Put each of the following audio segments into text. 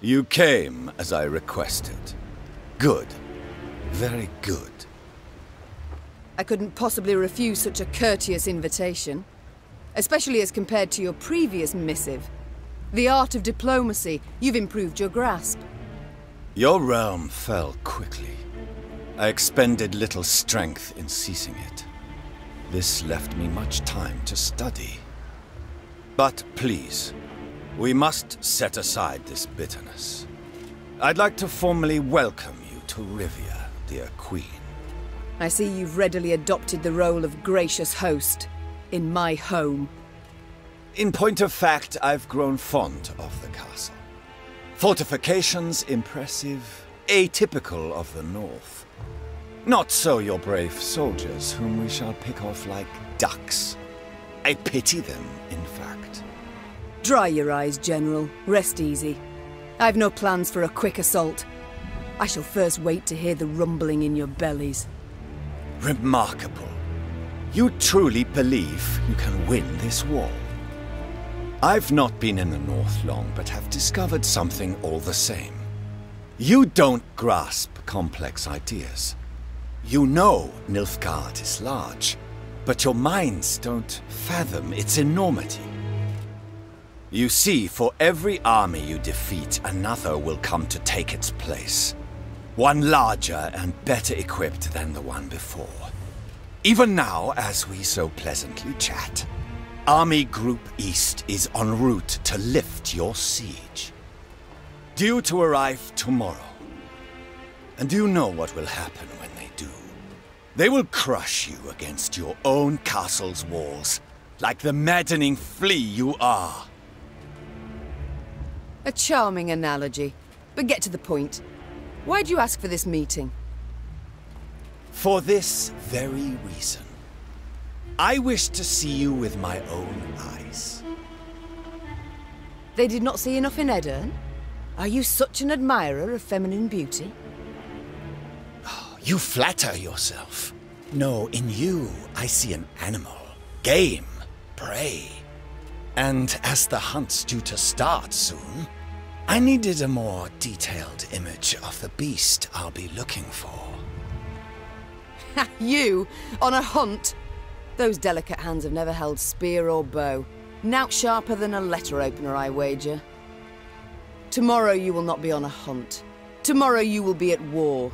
You came as I requested. Good. Very good. I couldn't possibly refuse such a courteous invitation. Especially as compared to your previous missive. The art of diplomacy, you've improved your grasp. Your realm fell quickly. I expended little strength in seizing it. This left me much time to study. But please, we must set aside this bitterness. I'd like to formally welcome you to Rivia, dear Queen. I see you've readily adopted the role of gracious host in my home. In point of fact, I've grown fond of the castle. Fortifications impressive, atypical of the north. Not so your brave soldiers, whom we shall pick off like ducks. I pity them, in fact. Dry your eyes, General. Rest easy. I've no plans for a quick assault. I shall first wait to hear the rumbling in your bellies. Remarkable. You truly believe you can win this war? I've not been in the North long, but have discovered something all the same. You don't grasp complex ideas. You know Nilfgaard is large, but your minds don't fathom its enormity. You see, for every army you defeat, another will come to take its place. One larger and better equipped than the one before. Even now, as we so pleasantly chat, Army Group East is en route to lift your siege. Due to arrive tomorrow. And do you know what will happen when they do? They will crush you against your own castle's walls, like the maddening flea you are. A charming analogy, but get to the point. Why'd you ask for this meeting? For this very reason. I wish to see you with my own eyes. They did not see enough in Edirn? Are you such an admirer of feminine beauty? Oh, you flatter yourself. No, in you, I see an animal. Game. Prey. And as the hunt's due to start soon, I needed a more detailed image of the beast I'll be looking for. You? On a hunt? Those delicate hands have never held spear or bow. Nout sharper than a letter opener, I wager. Tomorrow you will not be on a hunt. Tomorrow you will be at war.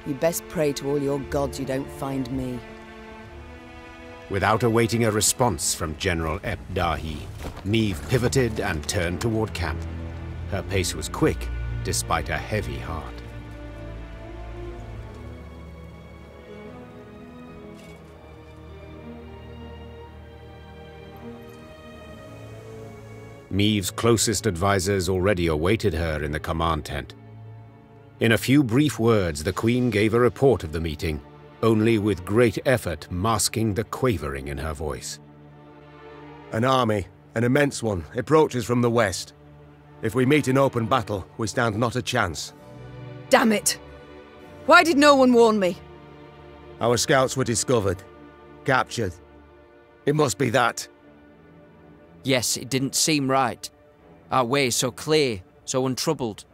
You best pray to all your gods you don't find me. Without awaiting a response from General Ep Dahi, Meve pivoted and turned toward camp. Her pace was quick, despite a heavy heart. Meve's closest advisors already awaited her in the command tent. In a few brief words, the Queen gave a report of the meeting, only with great effort masking the quavering in her voice. An army, an immense one, approaches from the west. If we meet in open battle, we stand not a chance. Damn it! Why did no one warn me? Our scouts were discovered, captured. It must be that. Yes, it didn't seem right. Our way so clear, so untroubled.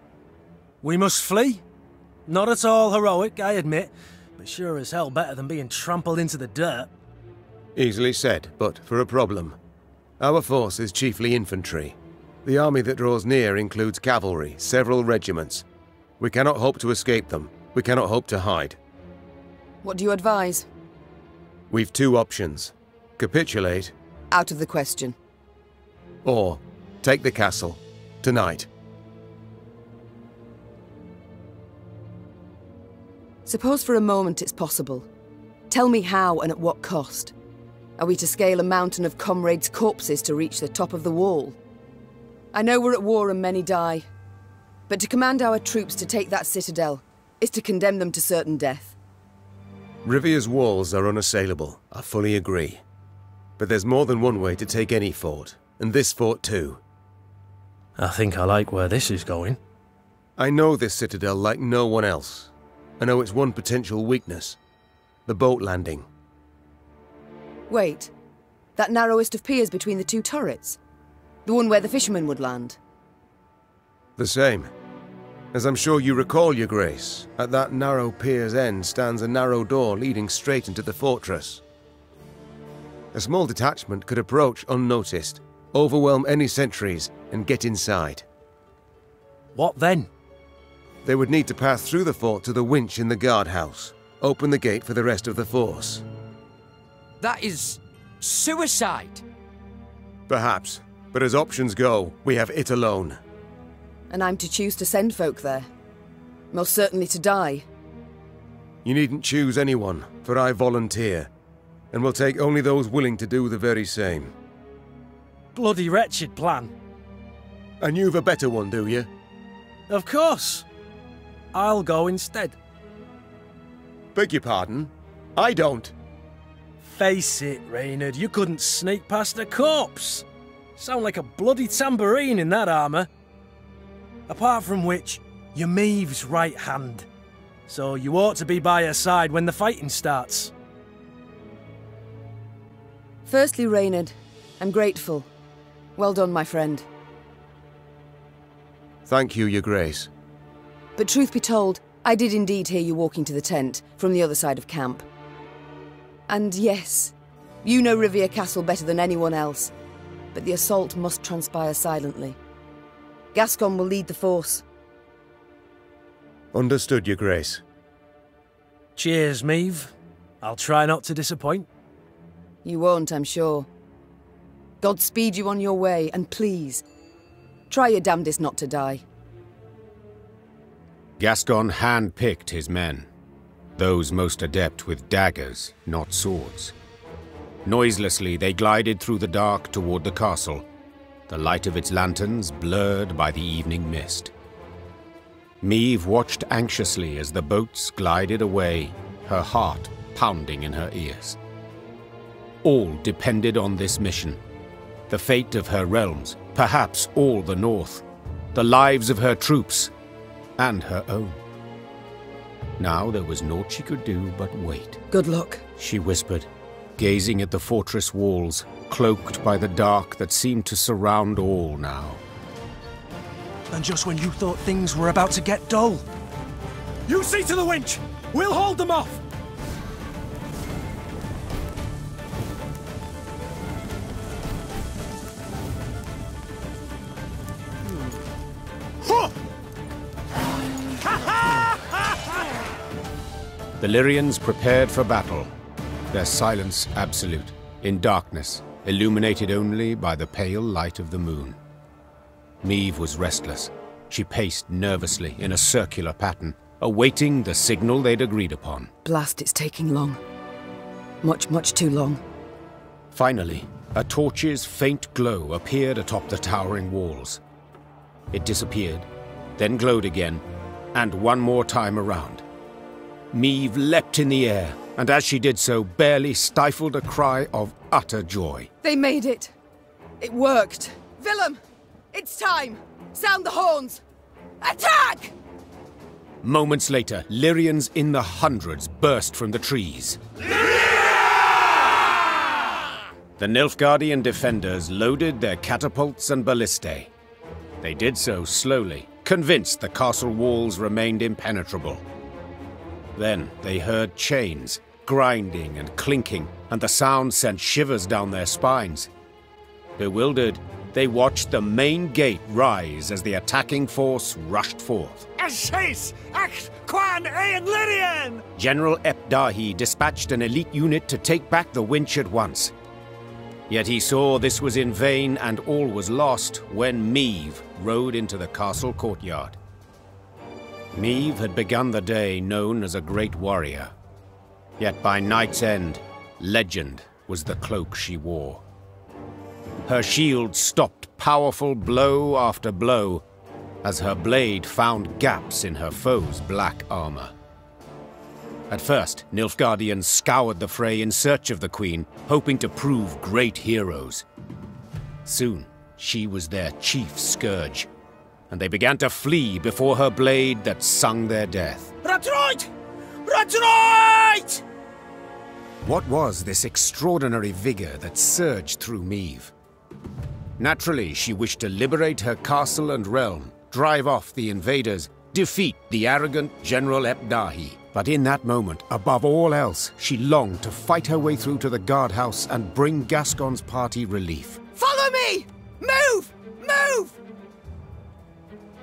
We must flee? Not at all heroic, I admit, but sure as hell better than being trampled into the dirt. Easily said, but for a problem. Our force is chiefly infantry. The army that draws near includes cavalry, several regiments. We cannot hope to escape them. We cannot hope to hide. What do you advise? We've two options. Capitulate, Out of the question. or take the castle, tonight. Suppose for a moment it's possible. Tell me how and at what cost. Are we to scale a mountain of comrades' corpses to reach the top of the wall? I know we're at war and many die, but to command our troops to take that citadel is to condemn them to certain death. Rivia's walls are unassailable, I fully agree. But there's more than one way to take any fort, and this fort too. I think I like where this is going. I know this citadel like no one else. I know its one potential weakness. The boat landing. Wait, that narrowest of piers between the two turrets? The one where the fishermen would land? The same. As I'm sure you recall, Your Grace, at that narrow pier's end stands a narrow door leading straight into the fortress. A small detachment could approach unnoticed, overwhelm any sentries, and get inside. What then? They would need to pass through the fort to the winch in the guardhouse, open the gate for the rest of the force. That is suicide. Perhaps, but as options go, we have it alone. And I'm to choose to send folk there. Most certainly to die. You needn't choose anyone, for I volunteer, and will take only those willing to do the very same. Bloody wretched plan. And you've a better one, do you? Of course. I'll go instead. Beg your pardon? I don't. Face it, Reynard, you couldn't sneak past a corpse. Sound like a bloody tambourine in that armour. Apart from which, you're Meve's right hand. So you ought to be by her side when the fighting starts. Firstly, Reynard, I'm grateful. Well done, my friend. Thank you, Your Grace. But truth be told, I did indeed hear you walking to the tent from the other side of camp. And yes, you know Rivia Castle better than anyone else, but the assault must transpire silently. Gascon will lead the force. Understood, Your Grace. Cheers, Meve. I'll try not to disappoint. You won't, I'm sure. God speed you on your way, and please, try your damnedest not to die. Gascon hand-picked his men, those most adept with daggers, not swords. Noiselessly, they glided through the dark toward the castle, the light of its lanterns blurred by the evening mist. Meve watched anxiously as the boats glided away, her heart pounding in her ears. All depended on this mission. The fate of her realms, perhaps all the North, the lives of her troops, and her own. Now there was naught she could do but wait. Good luck, she whispered, gazing at the fortress walls, cloaked by the dark that seemed to surround all now. And just when you thought things were about to get dull. You see to the winch! We'll hold them off! The Lyrians prepared for battle, their silence absolute, in darkness, illuminated only by the pale light of the moon. Meve was restless. She paced nervously in a circular pattern, awaiting the signal they'd agreed upon. Blast, it's taking long. Much, much too long. Finally, a torch's faint glow appeared atop the towering walls. It disappeared, then glowed again, and one more time around. Meve leapt in the air, and as she did so, barely stifled a cry of utter joy. They made it! It worked! Villem! It's time! Sound the horns! Attack! Moments later, Lyrians in the hundreds burst from the trees. Lyria! The Nilfgaardian defenders loaded their catapults and ballistae. They did so slowly, convinced the castle walls remained impenetrable. Then they heard chains, grinding and clinking, and the sound sent shivers down their spines. Bewildered, they watched the main gate rise as the attacking force rushed forth. General Epdahi dispatched an elite unit to take back the winch at once. Yet he saw this was in vain and all was lost when Meve rode into the castle courtyard. Meve had begun the day known as a great warrior. Yet by night's end, legend was the cloak she wore. Her shield stopped powerful blow after blow as her blade found gaps in her foe's black armor. At first, Nilfgaardians scoured the fray in search of the Queen, hoping to prove great heroes. Soon, she was their chief scourge, and they began to flee before her blade that sung their death. Retreat! Retreat! What was this extraordinary vigor that surged through Meve? Naturally, she wished to liberate her castle and realm, drive off the invaders, defeat the arrogant General Ebdahi. But in that moment, above all else, she longed to fight her way through to the guardhouse and bring Gascon's party relief. Follow me! Move! Move!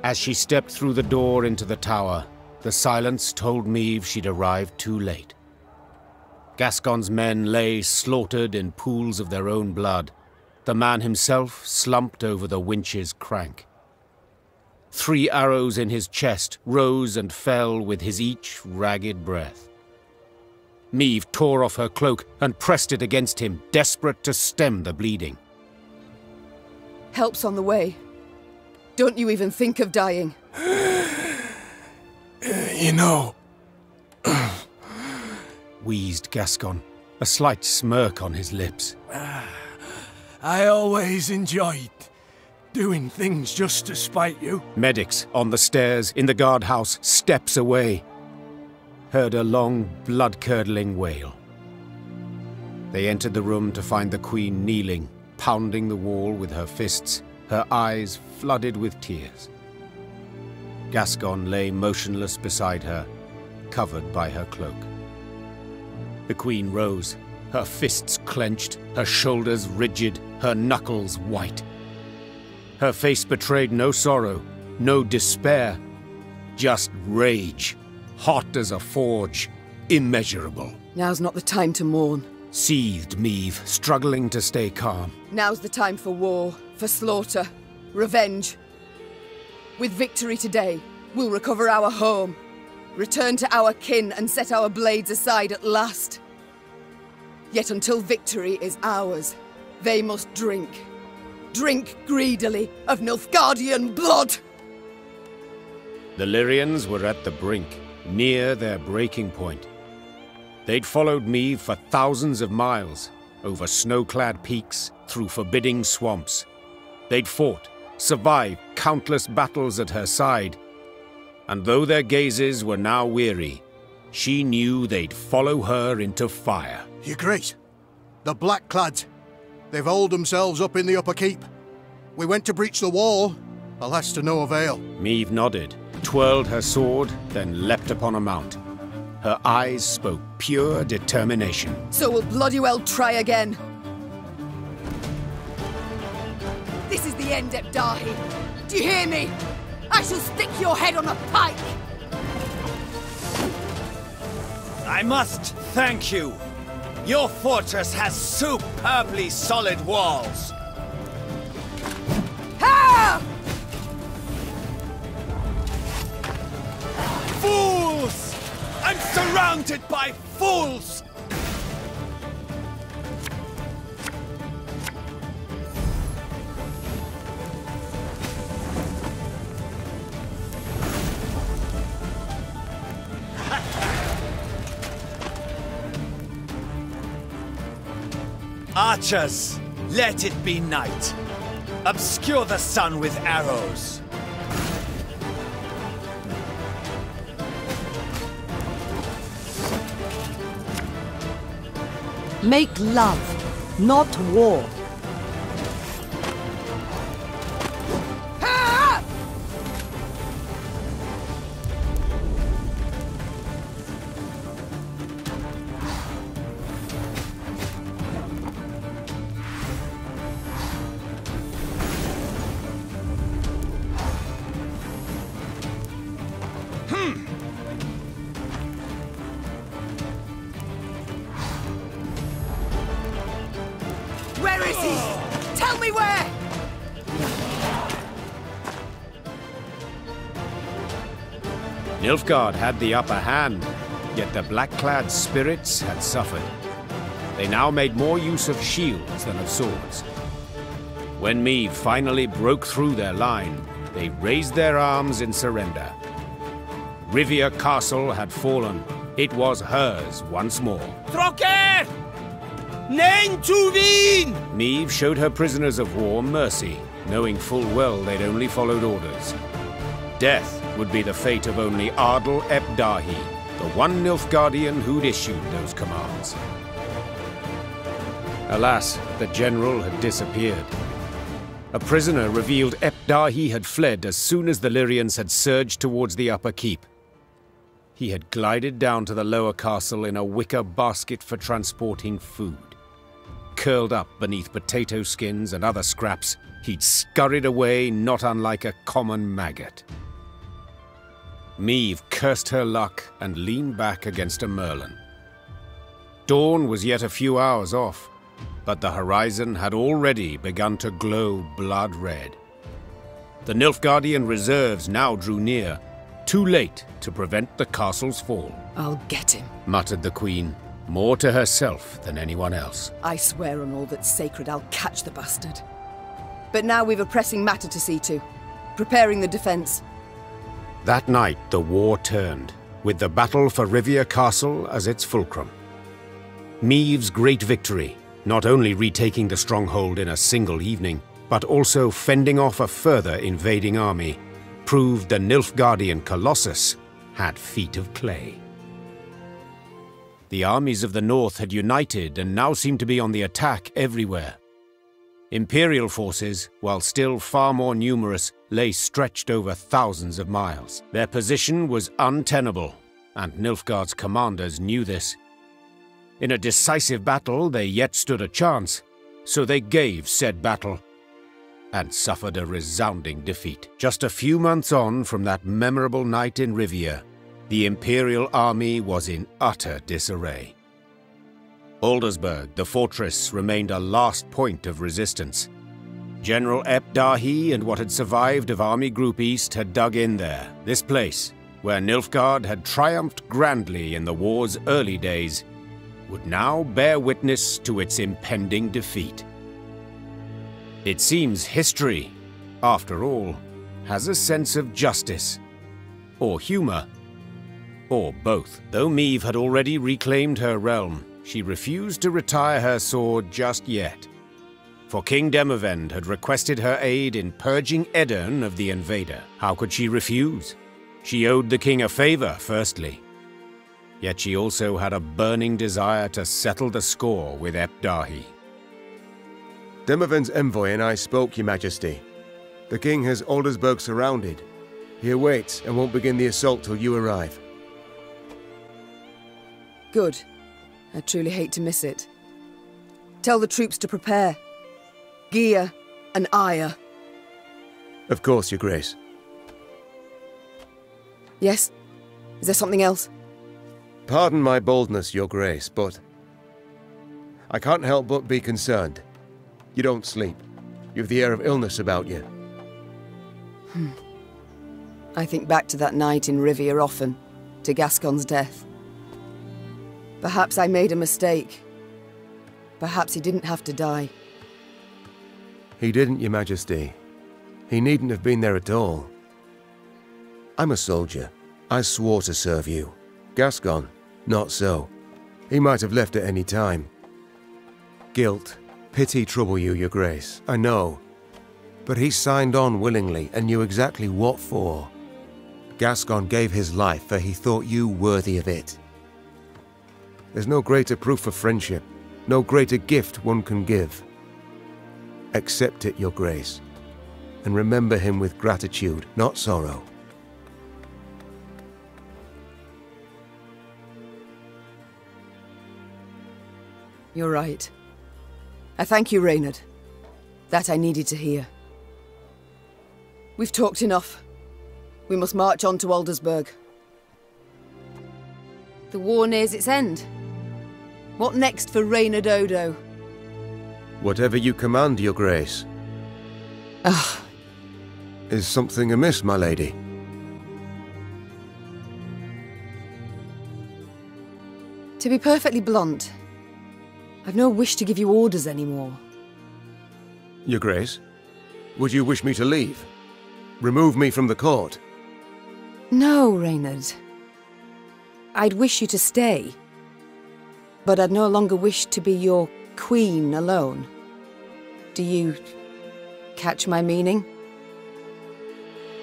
As she stepped through the door into the tower, the silence told Meve she'd arrived too late. Gascon's men lay slaughtered in pools of their own blood, the man himself slumped over the winch's crank. 3 arrows in his chest rose and fell with his each ragged breath. Meve tore off her cloak and pressed it against him, desperate to stem the bleeding. Help's on the way. Don't you even think of dying. You know... wheezed Gascon, a slight smirk on his lips. I always enjoyed doing things just to spite you. Medics on the stairs in the guardhouse, steps away, heard a long, blood-curdling wail. They entered the room to find the Queen kneeling, pounding the wall with her fists, her eyes flooded with tears. Gascon lay motionless beside her, covered by her cloak. The Queen rose, her fists clenched, her shoulders rigid, her knuckles white. Her face betrayed no sorrow, no despair, just rage, hot as a forge, immeasurable. Now's not the time to mourn. Seethed Meve, struggling to stay calm. Now's the time for war, for slaughter, revenge. With victory today, we'll recover our home, return to our kin and set our blades aside at last. Yet until victory is ours, they must drink. Drink greedily of Nilfgaardian blood! The Lyrians were at the brink, near their breaking point. They'd followed Meve for thousands of miles, over snow-clad peaks, through forbidding swamps. They'd fought, survived countless battles at her side. And though their gazes were now weary, she knew they'd follow her into fire. Your Grace, the Black-clads, they've holed themselves up in the upper keep. We went to breach the wall, alas to no avail. Meve nodded, twirled her sword, then leapt upon a mount. Her eyes spoke pure determination. So will bloody well try again. This is the end, Ebdahi. Do you hear me? I shall stick your head on a pike! I must thank you. Your fortress has superbly solid walls. Ha! Fools! I'm surrounded by fools! Archers, let it be night. Obscure the sun with arrows. Make love, not war. Ha! Where is he? Tell me where! Nilfgaard had the upper hand, yet the black-clad spirits had suffered. They now made more use of shields than of swords. When Meve finally broke through their line, they raised their arms in surrender. Rivia Castle had fallen. It was hers once more. Trocker! Nen Tuvin! Meve showed her prisoners of war mercy, knowing full well they'd only followed orders. Death would be the fate of only Ardal Ebdahi, the one Nilfgaardian who'd issued those commands. Alas, the general had disappeared. A prisoner revealed Epdahi had fled as soon as the Lyrians had surged towards the upper keep. He had glided down to the lower castle in a wicker basket for transporting food. Curled up beneath potato skins and other scraps, he'd scurried away not unlike a common maggot. Meve cursed her luck and leaned back against a merlin. Dawn was yet a few hours off, but the horizon had already begun to glow blood red. The Nilfgaardian reserves now drew near, too late to prevent the castle's fall. I'll get him, muttered the Queen, more to herself than anyone else. I swear on all that's sacred I'll catch the bastard. But now we've a pressing matter to see to. Preparing the defense. That night the war turned, with the battle for Rivia Castle as its fulcrum. Meve's great victory, not only retaking the stronghold in a single evening, but also fending off a further invading army, proved the Nilfgaardian Colossus had feet of clay. The armies of the north had united and now seemed to be on the attack everywhere. Imperial forces, while still far more numerous, lay stretched over thousands of miles. Their position was untenable, and Nilfgaard's commanders knew this. In a decisive battle, they yet stood a chance, so they gave said battle, and suffered a resounding defeat. Just a few months on from that memorable night in Rivia, the Imperial army was in utter disarray. Aldersburg, the fortress, remained a last point of resistance. General Epdahi and what had survived of Army Group East had dug in there. This place, where Nilfgaard had triumphed grandly in the war's early days, would now bear witness to its impending defeat. It seems history, after all, has a sense of justice, or humor, or both. Though Meve had already reclaimed her realm, she refused to retire her sword just yet. For King Demavend had requested her aid in purging Edirn of the invader. How could she refuse? She owed the king a favor, firstly. Yet she also had a burning desire to settle the score with Epdahi. Demavend's envoy and I spoke, Your Majesty. The king has Aldersburg surrounded. He awaits and won't begin the assault till you arrive. Good. I truly hate to miss it. Tell the troops to prepare. Gear and ire. Of course, Your Grace. Yes? Is there something else? Pardon my boldness, Your Grace, but I can't help but be concerned. You don't sleep. You have the air of illness about you. I think back to that night in Rivia often, to Gascon's death. Perhaps I made a mistake. Perhaps he didn't have to die. He didn't, Your Majesty. He needn't have been there at all. I'm a soldier. I swore to serve you. Gascon, not so. He might have left at any time. Guilt, pity trouble you, Your Grace, I know. But he signed on willingly and knew exactly what for. Gascon gave his life for he thought you worthy of it. There's no greater proof of friendship, no greater gift one can give. Accept it, Your Grace, and remember him with gratitude, not sorrow. You're right. I thank you, Reynard. That I needed to hear. We've talked enough. We must march on to Aldersburg. The war nears its end. What next for Reynard Odo? Whatever you command, Your Grace. Is something amiss, my lady? To be perfectly blunt, I've no wish to give you orders anymore. Your Grace, would you wish me to leave? Remove me from the court? No, Reynard. I'd wish you to stay. But I'd no longer wish to be your queen alone. Do you catch my meaning?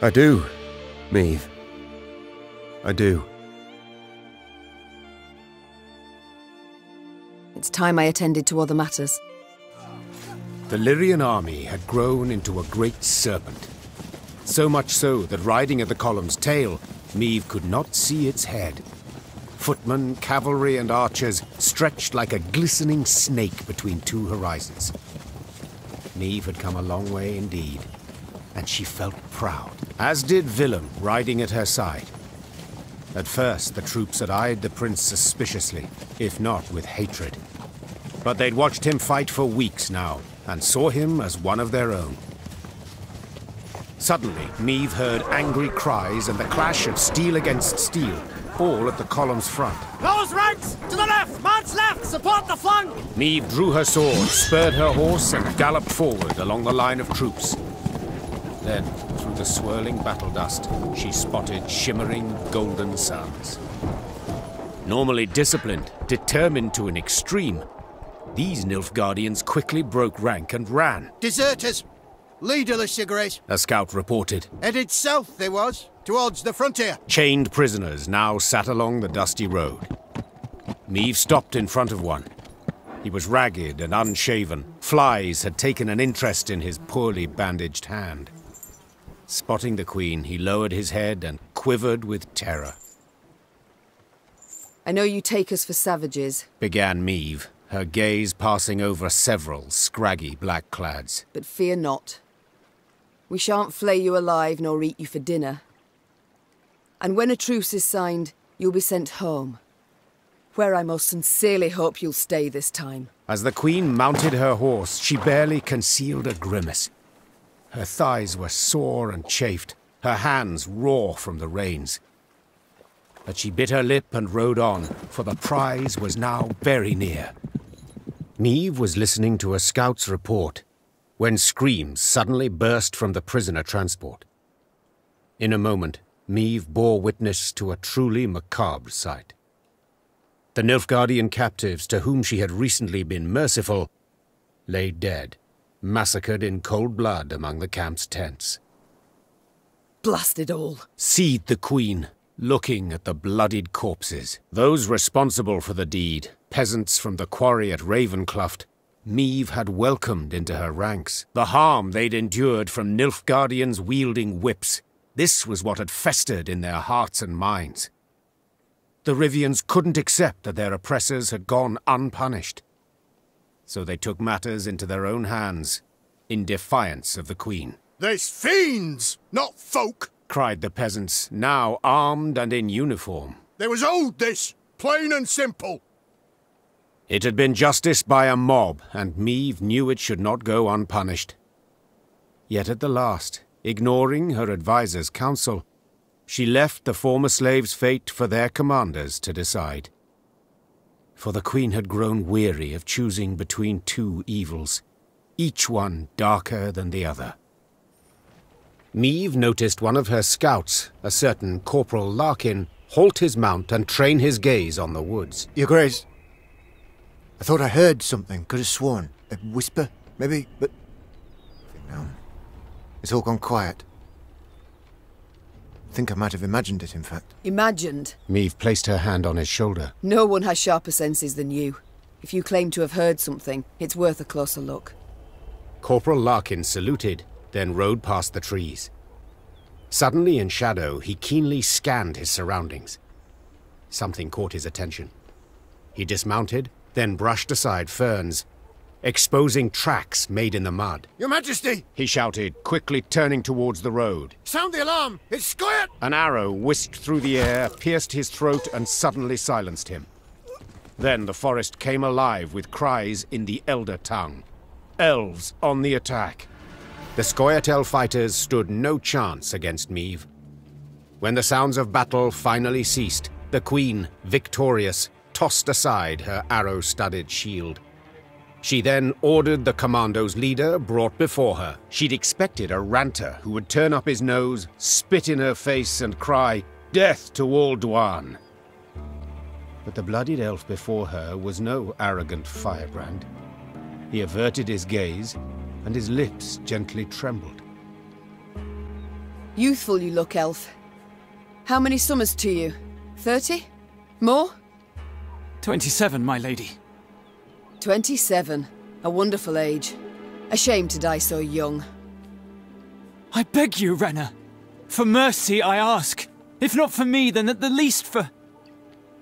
I do, Meve. I do. It's time I attended to other matters. The Lyrian army had grown into a great serpent. So much so that riding at the column's tail, Meve could not see its head. Footmen, cavalry, and archers stretched like a glistening snake between two horizons. Meve had come a long way indeed, and she felt proud, as did Villem riding at her side. At first, the troops had eyed the prince suspiciously, if not with hatred. But they'd watched him fight for weeks now, and saw him as one of their own. Suddenly, Meve heard angry cries and the clash of steel against steel, all at the column's front. Those ranks! To the left! March left! Support the flank! Meve drew her sword, spurred her horse, and galloped forward along the line of troops. Then, through the swirling battle dust, she spotted shimmering golden suns. Normally disciplined, determined to an extreme, these Nilfgaardians quickly broke rank and ran. Deserters! Leaderless, Your Grace. A scout reported. Headed south, they was, towards the frontier. Chained prisoners now sat along the dusty road. Meve stopped in front of one. He was ragged and unshaven. Flies had taken an interest in his poorly bandaged hand. Spotting the Queen, he lowered his head and quivered with terror. I know you take us for savages, began Meve, her gaze passing over several scraggy black clads. But fear not. We shan't flay you alive nor eat you for dinner. And when a truce is signed, you'll be sent home, where I most sincerely hope you'll stay this time. As the Queen mounted her horse, she barely concealed a grimace. Her thighs were sore and chafed, her hands raw from the reins. But she bit her lip and rode on, for the prize was now very near. Meve was listening to a scout's report when screams suddenly burst from the prisoner transport. In a moment, Meve bore witness to a truly macabre sight. The Nilfgaardian captives to whom she had recently been merciful lay dead, massacred in cold blood among the camp's tents. Blast it all! Seethed the Queen, looking at the bloodied corpses. Those responsible for the deed, peasants from the quarry at Ravencloft, Meve had welcomed into her ranks. The harm they'd endured from Nilfgaardians wielding whips, this was what had festered in their hearts and minds. The Rivians couldn't accept that their oppressors had gone unpunished. So they took matters into their own hands, in defiance of the Queen. There's fiends, not folk! Cried the peasants, now armed and in uniform. They was owed this, plain and simple. It had been justice by a mob, and Meve knew it should not go unpunished. Yet at the last, ignoring her advisor's counsel, she left the former slaves' fate for their commanders to decide. For the Queen had grown weary of choosing between two evils, each one darker than the other. Meve noticed one of her scouts, a certain Corporal Larkin, halt his mount and train his gaze on the woods. Your Grace, I thought I heard something, could have sworn. A whisper, maybe, but... No. It's all gone quiet. I think I might have imagined it, in fact. Imagined? Meve placed her hand on his shoulder. No one has sharper senses than you. If you claim to have heard something, it's worth a closer look. Corporal Larkin saluted, then rode past the trees. Suddenly in shadow, he keenly scanned his surroundings. Something caught his attention. He dismounted, then brushed aside ferns, exposing tracks made in the mud. Your Majesty! He shouted, quickly turning towards the road. Sound the alarm! It's Scoia'Tael! An arrow whisked through the air, pierced his throat, and suddenly silenced him. Then the forest came alive with cries in the Elder tongue. Elves on the attack. The Scoia'Tael fighters stood no chance against Meve. When the sounds of battle finally ceased, the Queen, victorious, tossed aside her arrow-studded shield. She then ordered the commando's leader brought before her. She'd expected a ranter who would turn up his nose, spit in her face, and cry, "Death to all Dwan!" But the bloodied elf before her was no arrogant firebrand. He averted his gaze, and his lips gently trembled. Youthful you look, elf. How many summers to you? 30? More? 27, my lady. 27. A wonderful age. A shame to die so young. I beg you, Reynard. For mercy, I ask. If not for me, then at the least for...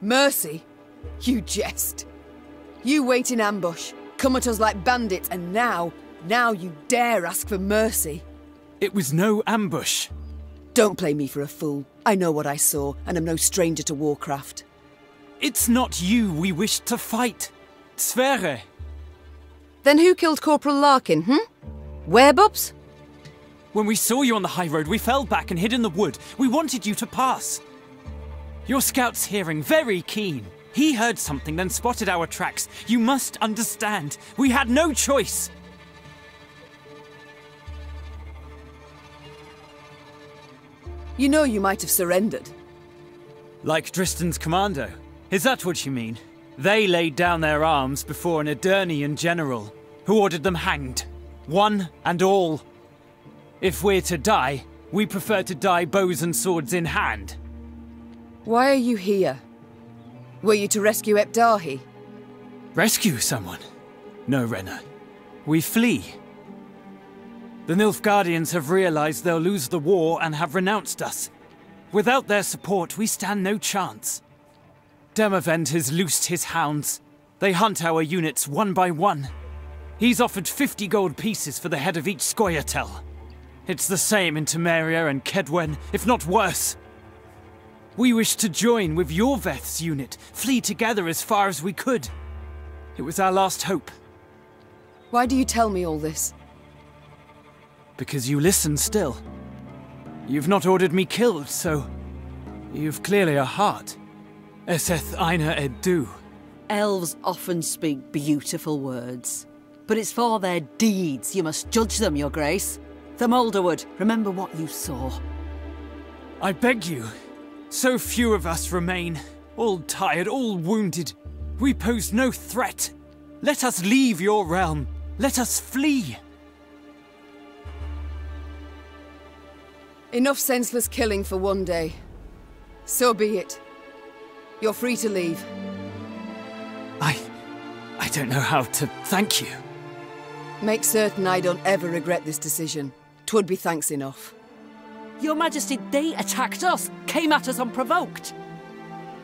Mercy? You jest. You wait in ambush, come at us like bandits, and now you dare ask for mercy. It was no ambush. Don't play me for a fool. I know what I saw, and am no stranger to warcraft. It's not you we wished to fight. Sverre. Then who killed Corporal Larkin, Werebubs? When we saw you on the high road, we fell back and hid in the wood. We wanted you to pass. Your scout's hearing very keen. He heard something, then spotted our tracks. You must understand. We had no choice. You know you might have surrendered. Like Dristan's commando. Is that what you mean? They laid down their arms before an Edirnian general, who ordered them hanged. One and all. If we're to die, we prefer to die bows and swords in hand. Why are you here? Were you to rescue Epdahi? Rescue someone? No, Reynard. We flee. The Nilfgaardians have realized they'll lose the war and have renounced us. Without their support, we stand no chance. Demavend has loosed his hounds. They hunt our units one by one. He's offered 50 gold pieces for the head of each Scoia'Tael. It's the same in Temeria and Kedwen, if not worse. We wished to join with your Veth's unit, flee together as far as we could. It was our last hope. Why do you tell me all this? Because you listen still. You've not ordered me killed, so... you've clearly a heart. Eseth Aina Edu. Elves often speak beautiful words, but it's for their deeds you must judge them, Your Grace. The Moulderwood, remember what you saw. I beg you. So few of us remain, all tired, all wounded. We pose no threat. Let us leave your realm. Let us flee. Enough senseless killing for one day. So be it. You're free to leave. I don't know how to thank you. Make certain I don't ever regret this decision. 'Twould be thanks enough. Your Majesty, they attacked us, came at us unprovoked.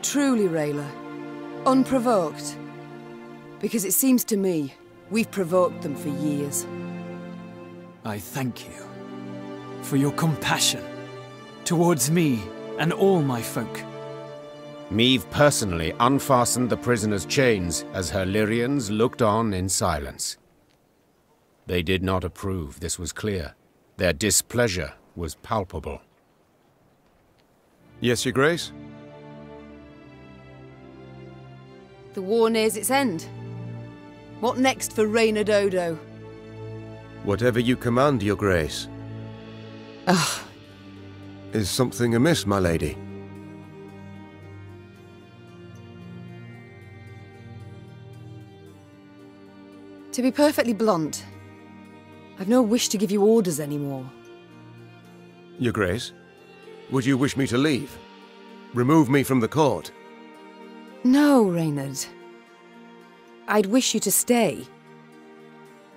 Truly, Rayla. Unprovoked. Because it seems to me, we've provoked them for years. I thank you for your compassion towards me and all my folk. Meve personally unfastened the prisoner's chains as her Lyrians looked on in silence. They did not approve, this was clear. Their displeasure was palpable. Yes, Your Grace? The war nears its end. What next for Reynard Odo? Whatever you command, Your Grace. Ugh. Is something amiss, my lady? To be perfectly blunt, I've no wish to give you orders anymore. Your Grace, would you wish me to leave? Remove me from the court? No, Reynard. I'd wish you to stay.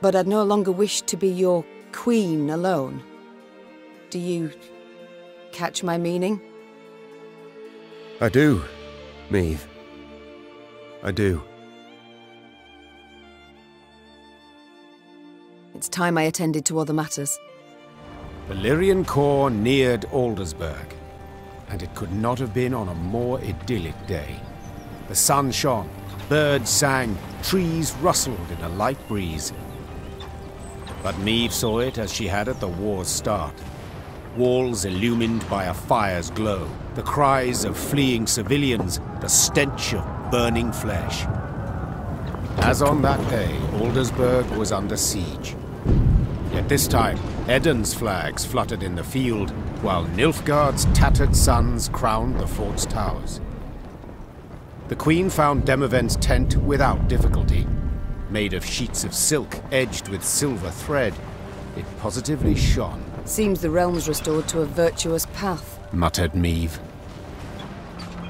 But I'd no longer wish to be your queen alone. Do you catch my meaning? I do, Meve. I do. It's time I attended to other matters. The Lyrian corps neared Aldersburg, and it could not have been on a more idyllic day. The sun shone, birds sang, trees rustled in a light breeze. But Meve saw it as she had at the war's start. Walls illumined by a fire's glow, the cries of fleeing civilians, the stench of burning flesh. As on that day, Aldersburg was under siege. Yet this time, Eden's flags fluttered in the field, while Nilfgaard's tattered sons crowned the fort's towers. The Queen found Demavend's tent without difficulty. Made of sheets of silk edged with silver thread, it positively shone. Seems the realm's restored to a virtuous path, muttered Meve.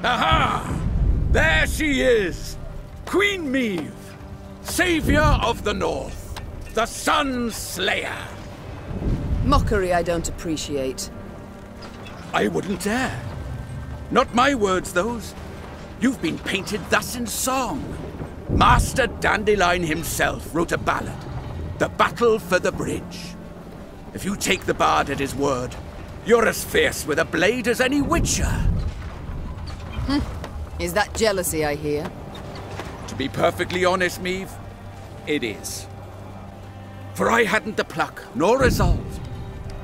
Aha! There she is! Queen Meve, savior of the North. the Sun Slayer. Mockery I don't appreciate. I wouldn't dare. Not my words, those. You've been painted thus in song. Master Dandelion himself wrote a ballad, The Battle for the Bridge. If you take the bard at his word, you're as fierce with a blade as any witcher. Is that jealousy I hear? To be perfectly honest, Meve, it is. For I hadn't the pluck nor resolve.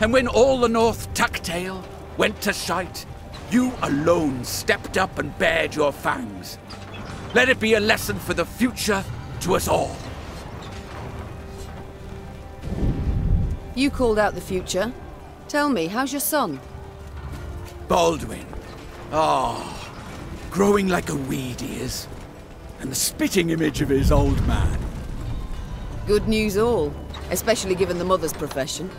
And when all the North tucked tail went to shite, you alone stepped up and bared your fangs. Let it be a lesson for the future to us all. You called out the future. Tell me, how's your son? Baldwin. Growing like a weed he is. And the spitting image of his old man. Good news all, especially given the mother's profession.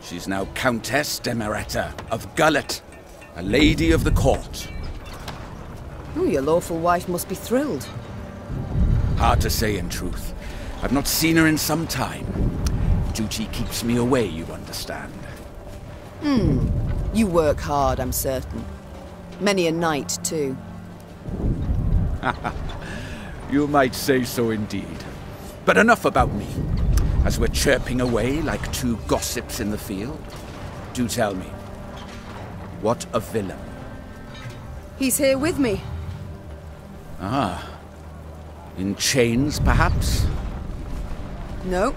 She's now Countess Demeretta of Gullet, a lady of the court. Oh, your lawful wife must be thrilled. Hard to say in truth. I've not seen her in some time. Duty keeps me away, you understand. You work hard, I'm certain. Many a night, too. You might say so indeed. But enough about me. As we're chirping away like two gossips in the field, do tell me, what of Villem? He's here with me. In chains, perhaps? No.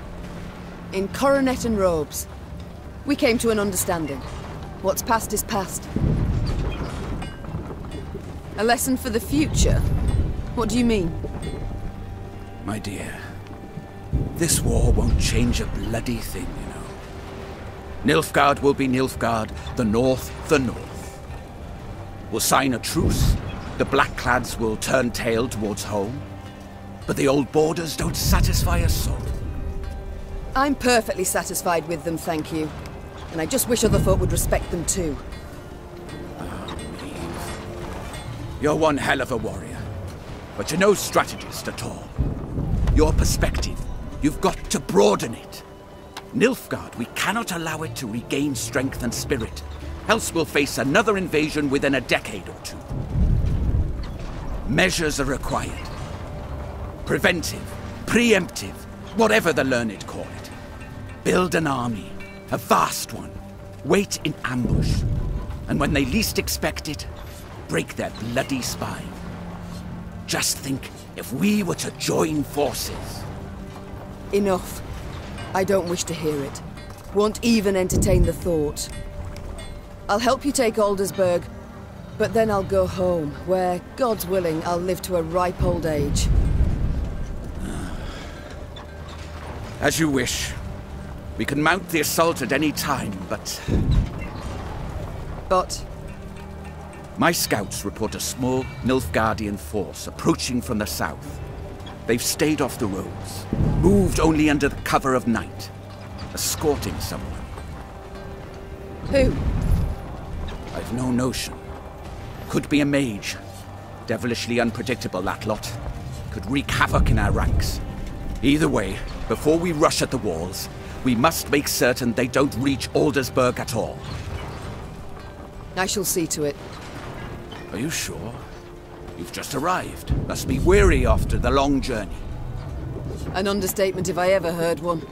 In coronet and robes. We came to an understanding. What's past is past. A lesson for the future? What do you mean? My dear, this war won't change a bloody thing, you know. Nilfgaard will be Nilfgaard, the North the North. We'll sign a truce, the Blackclads will turn tail towards home, but the old borders don't satisfy us so. I'm perfectly satisfied with them, thank you. And I just wish other folk would respect them too. Meve. You're one hell of a warrior, but you're no strategist at all. Your perspective, you've got to broaden it. Nilfgaard, we cannot allow it to regain strength and spirit, else we'll face another invasion within a decade or two. Measures are required. Preventive, preemptive, whatever the learned call it. Build an army, a vast one. Wait in ambush. And when they least expect it, break their bloody spine. Just think if we were to join forces. Enough. I don't wish to hear it. Won't even entertain the thought. I'll help you take Aldersburg, but then I'll go home, where, God's willing, I'll live to a ripe old age. As you wish. We can mount the assault at any time, but... But? My scouts report a small Nilfgaardian force approaching from the south. They've stayed off the roads, moved only under the cover of night, escorting someone. Who? I've no notion. Could be a mage. Devilishly unpredictable, that lot. Could wreak havoc in our ranks. Either way, before we rush at the walls, we must make certain they don't reach Aldersburg at all. I shall see to it. Are you sure? You've just arrived. Must be weary after the long journey. An understatement if I ever heard one.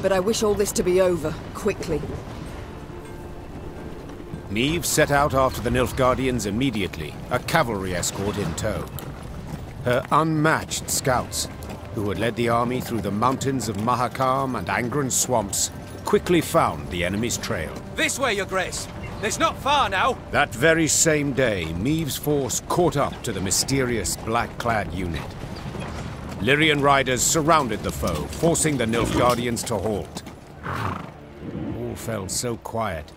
But I wish all this to be over, quickly. Meve set out after the Nilfgaardians immediately, a cavalry escort in tow. Her unmatched scouts, who had led the army through the mountains of Mahakam and Angren swamps, quickly found the enemy's trail. This way, Your Grace. It's not far now. That very same day, Meve's force caught up to the mysterious black-clad unit. Lyrian riders surrounded the foe, forcing the Nilfgaardians to halt. All fell so quiet,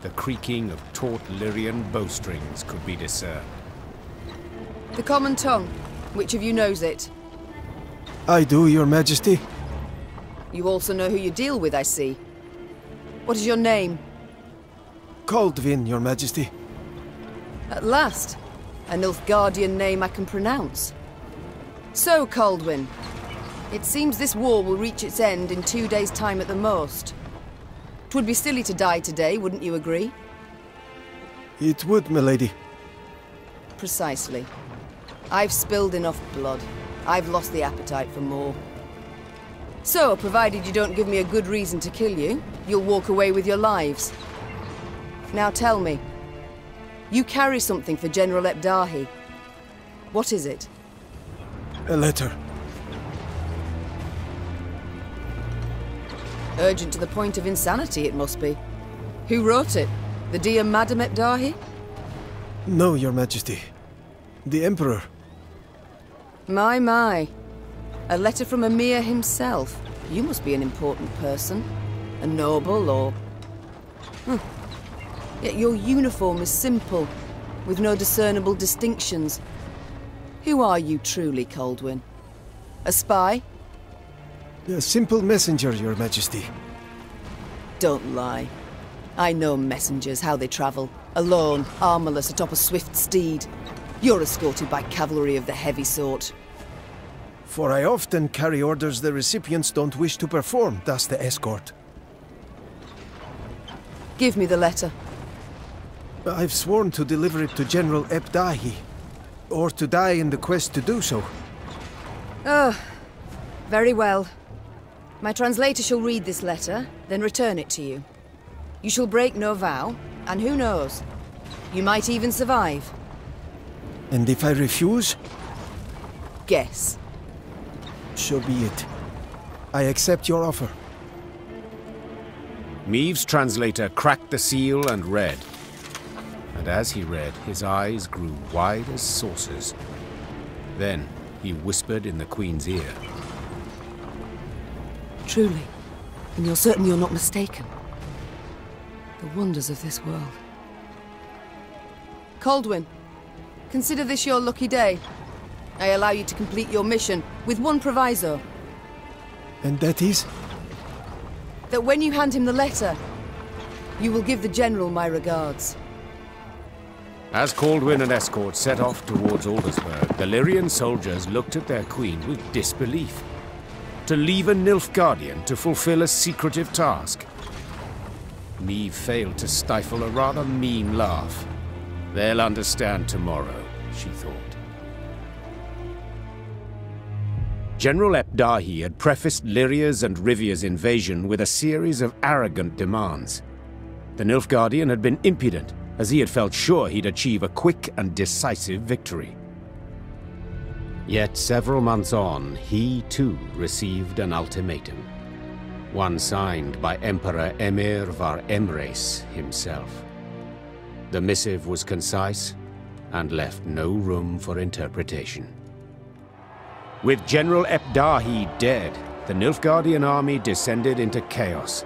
the creaking of taut Lyrian bowstrings could be discerned. The common tongue. Which of you knows it? I do, Your Majesty. You also know who you deal with, I see. What is your name? Kaldvin, Your Majesty. At last. A Nilfgaardian name I can pronounce. So, Kaldwin, It seems this war will reach its end in 2 days' time at the most. 'Twould be silly to die today, wouldn't you agree? It would, milady. Precisely. I've spilled enough blood. I've lost the appetite for more. So, provided you don't give me a good reason to kill you, you'll walk away with your lives. Now tell me. You carry something for General Ebdahi. What is it? A letter. Urgent to the point of insanity, it must be. Who wrote it? The dear Madam Ebdahi? No, Your Majesty. The Emperor. My. A letter from Emir himself. You must be an important person. A noble, or... Yet your uniform is simple, with no discernible distinctions. Who are you truly, Coldwyn? A spy? A simple messenger, Your Majesty. Don't lie. I know messengers, how they travel. Alone, armorless, atop a swift steed. You're escorted by cavalry of the heavy sort. For I often carry orders the recipients don't wish to perform, thus the escort. Give me the letter. I've sworn to deliver it to General Ebdahi, or to die in the quest to do so. Oh, very well. My translator shall read this letter, then return it to you. You shall break no vow, and who knows? You might even survive. And if I refuse? Guess. So be it. I accept your offer. Meve's translator cracked the seal and read. And as he read, his eyes grew wide as saucers. Then he whispered in the Queen's ear. Truly, and you're certain you're not mistaken. The wonders of this world. Coldwyn, consider this your lucky day. I allow you to complete your mission, with one proviso. And that is? That when you hand him the letter, you will give the General my regards. As Coldwyn and escort set off towards Aldersburg, the Lyrian soldiers looked at their queen with disbelief. To leave a Nilfgaardian to fulfill a secretive task. Meve failed to stifle a rather mean laugh. They'll understand tomorrow, she thought. General Ebdahi had prefaced Lyria's and Rivia's invasion with a series of arrogant demands. The Nilfgaardian had been impudent, as he had felt sure he'd achieve a quick and decisive victory. Yet several months on, he too received an ultimatum. One signed by Emperor Emir var Emreis himself. The missive was concise and left no room for interpretation. With General Ebdahi dead, the Nilfgaardian army descended into chaos.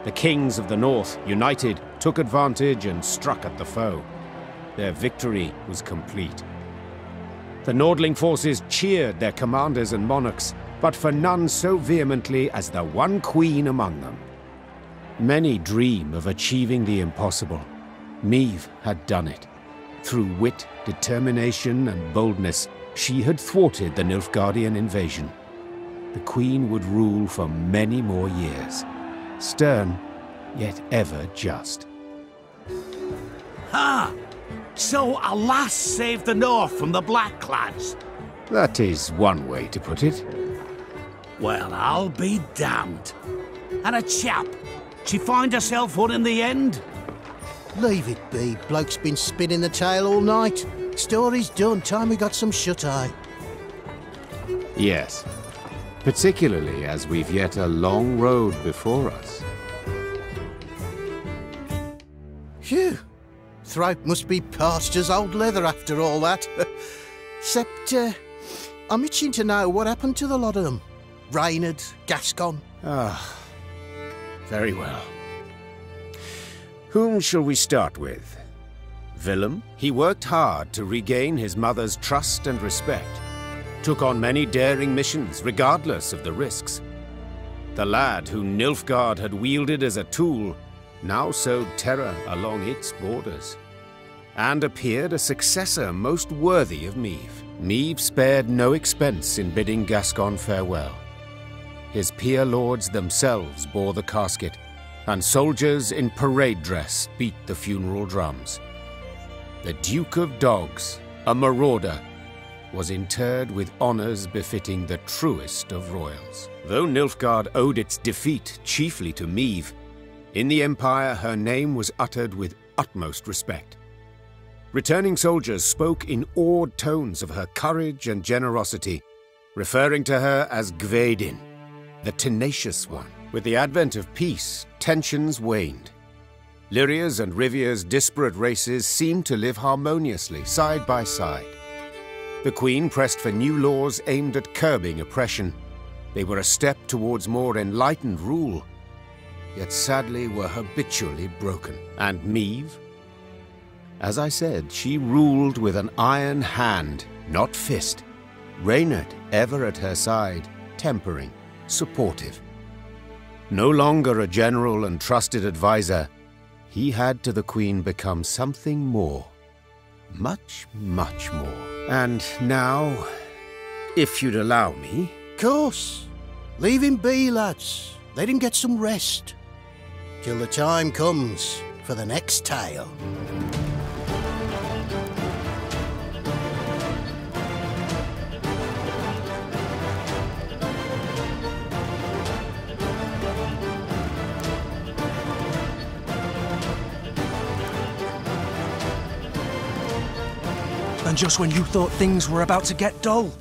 The kings of the north, united, took advantage and struck at the foe. Their victory was complete. The Nordling forces cheered their commanders and monarchs, but for none so vehemently as the one queen among them. Many dream of achieving the impossible. Meve had done it. Through wit, determination, and boldness, she had thwarted the Nilfgaardian invasion. The queen would rule for many more years. Stern, yet ever just. Ha! So a lass saved the North from the Blackclads? That is one way to put it. Well, I'll be damned. And a chap, she find herself one in the end? Leave it be. Bloke's been spinning the tale all night. Story's done. Time we got some shut-eye. Yes. Particularly as we've yet a long road before us. Phew. Throat must be parched as old leather after all that. Except, I'm itching to know what happened to the lot of them. Reynard, Gascon. Ah, very well. Whom shall we start with? Villem? He worked hard to regain his mother's trust and respect. Took on many daring missions, regardless of the risks. The lad who Nilfgaard had wielded as a tool now sowed terror along its borders, and appeared a successor most worthy of Meve. Meve spared no expense in bidding Gascon farewell. his peer lords themselves bore the casket, and soldiers in parade dress beat the funeral drums. The Duke of Dogs, a marauder, was interred with honours befitting the truest of royals. Though Nilfgaard owed its defeat chiefly to Meve, in the Empire her name was uttered with utmost respect. Returning soldiers spoke in awed tones of her courage and generosity, referring to her as Gwaedin, the tenacious one. With the advent of peace, tensions waned. Lyria's and Rivia's disparate races seemed to live harmoniously, side by side. The Queen pressed for new laws aimed at curbing oppression. They were a step towards more enlightened rule, yet sadly were habitually broken. And Meve? As I said, she ruled with an iron hand, not fist. Reynard ever at her side, tempering, supportive. No longer a general and trusted advisor, he had to the Queen become something more. Much, much more. And now, if you'd allow me... Course. Leave him be, lads. Let him get some rest. Till the time comes for the next tale. And just when you thought things were about to get dull,